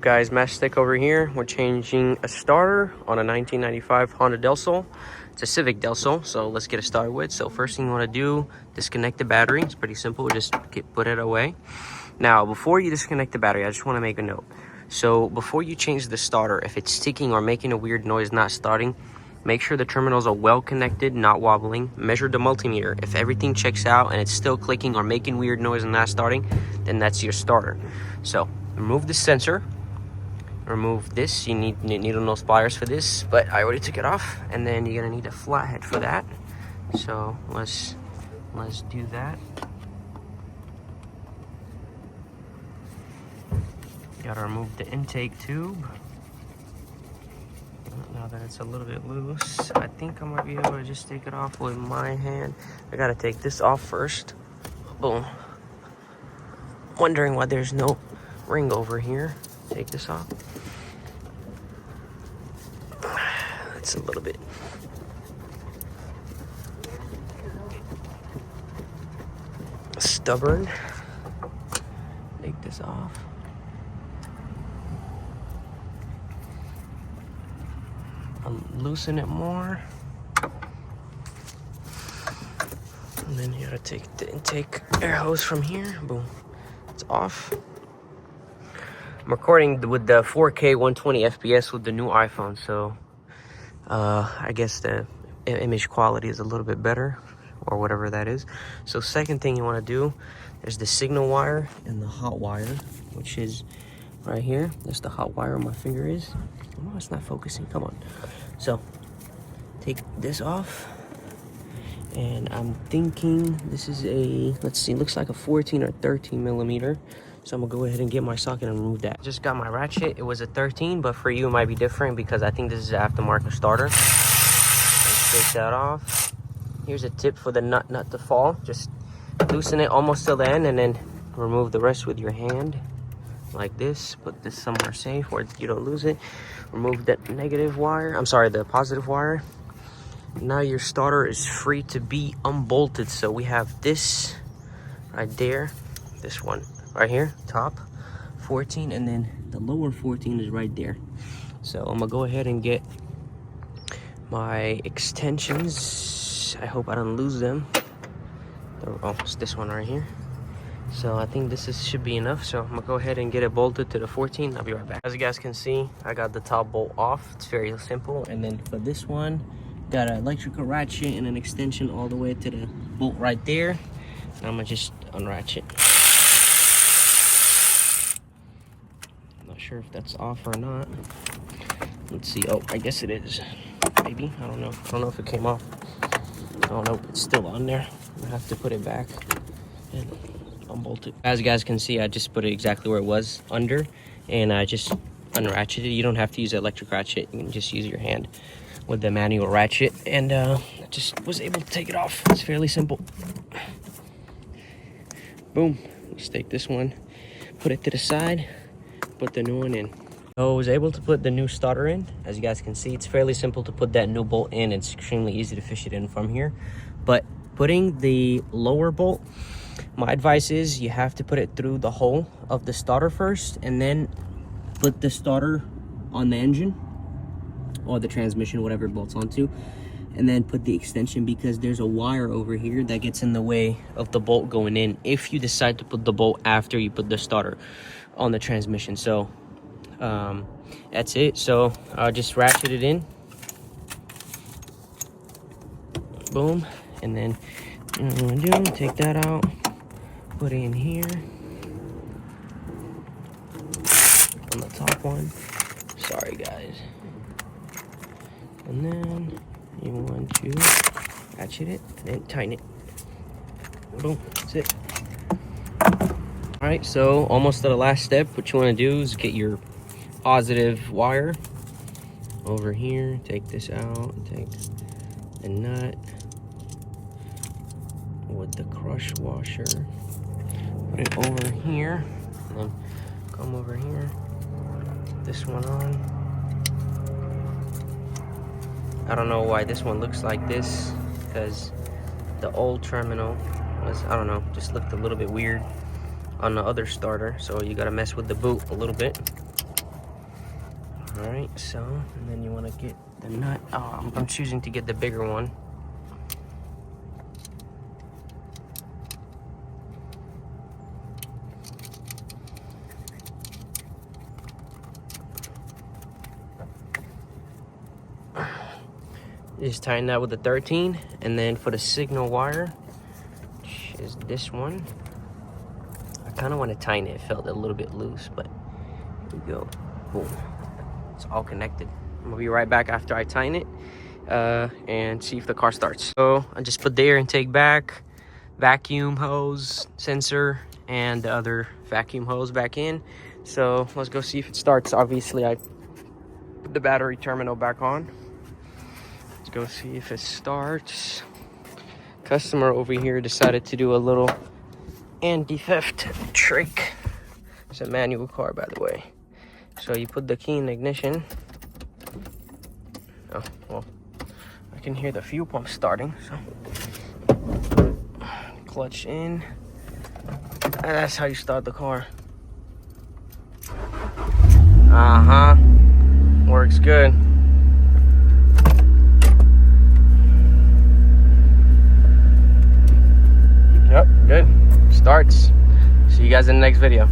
Guys, Matchstick over here. We're changing a starter on a 1995 Honda Del Sol. It's a Civic Del Sol, so let's get it started with. So first thing you want to do, disconnect the battery. It's pretty simple, just put it away. Now, before you disconnect the battery, I just want to make a note. So before you change the starter, if it's sticking or making a weird noise not starting, make sure the terminals are well connected, not wobbling. Measure the multimeter. If everything checks out and it's still clicking or making weird noise and not starting, then that's your starter. So remove the sensor. Remove this. You need needle nose pliers for this, but I already took it off. And then you're gonna need a flathead for that. So let's do that. Gotta remove the intake tube. Now that it's a little bit loose, I think I might be able to just take it off with my hand. I gotta take this off first. Boom. Wondering why there's no ring over here. Take this off. It's a little bit stubborn. Take this off. Loosen it more. And then you gotta take the intake air hose from here. Boom. It's off. I'm recording with the 4K 120 FPS with the new iPhone, so I guess the image quality is a little bit better, or whatever that is. So second thing you want to do, there's the signal wire and the hot wire, which is right here. That's the hot wire where my finger is. Oh, it's not focusing. Come on. So take this off. And I'm thinking this is a, let's see, looks like a 14 or 13 millimeter. So I'm gonna go ahead and get my socket and remove that. Just got my ratchet. It was a 13, but for you it might be different because I think this is an aftermarket starter. Let's take that off. Here's a tip for the nut not to fall. Just loosen it almost till the end and then remove the rest with your hand. Like this. Put this somewhere safe where you don't lose it. Remove that negative wire. I'm sorry, the positive wire. Now your starter is free to be unbolted. So we have this right there. This one right here, top 14, and then the lower 14 is right there. So I'm gonna go ahead and get my extensions. I hope I don't lose them. Oh, it's this one right here. So I think should be enough. So I'm gonna go ahead and get it bolted to the 14. I'll be right back. As you guys can see, I got the top bolt off. It's very simple. And then for this one, got an electrical ratchet and an extension all the way to the bolt right there. And I'm gonna just unratchet. Not sure if that's off or not. Let's see. Oh, I guess it is. Maybe. I don't know. I don't know if it came off. I don't know. It's still on there. I have to put it back and unbolt it. As you guys can see, I just put it exactly where it was, under, and I just unratcheted it. You don't have to use an electric ratchet. You can just use your hand with the manual ratchet, and I just was able to take it off. It's fairly simple. Boom. Let's take this one, put it to the side, put the new one in. So I was able to put the new starter in. As you guys can see, it's fairly simple to put that new bolt in. It's extremely easy to fish it in from here. But putting the lower bolt, my advice is you have to put it through the hole of the starter first, and then put the starter on the engine or the transmission, whatever it bolts onto, and then put the extension, because there's a wire over here that gets in the way of the bolt going in if you decide to put the bolt after you put the starter on the transmission. So that's it. So I'll just ratchet it in. Boom. And then what I'm gonna do, take that out, put it in here on the top one. Sorry guys. And then you want to ratchet it and then tighten it. Boom, that's it. All right, so almost to the last step. What you want to do is get your positive wire over here. Take this out, take the nut with the crush washer. Put it over here, and then come over here. Put this one on. I don't know why this one looks like this, because the old terminal was, I don't know, just looked a little bit weird on the other starter. So you gotta mess with the boot a little bit. All right, so, and then you want to get the nut. Oh, I'm choosing to get the bigger one. Just tighten that with the 13, and then for the signal wire, which is this one, I kind of want to tighten it. It felt a little bit loose, but here we go. Boom. It's all connected. I'm gonna be right back after I tighten it and see if the car starts. So I just put the air intake back, vacuum hose, sensor, and the other vacuum hose back in. So let's go see if it starts. Obviously, I put the battery terminal back on. Let's go see if it starts. Customer over here decided to do a little anti-theft trick. It's a manual car, by the way. So you put the key in the ignition. Oh, well, I can hear the fuel pump starting, so. Clutch in. That's how you start the car. Uh-huh. Works good. Yep, good. Starts. See you guys in the next video.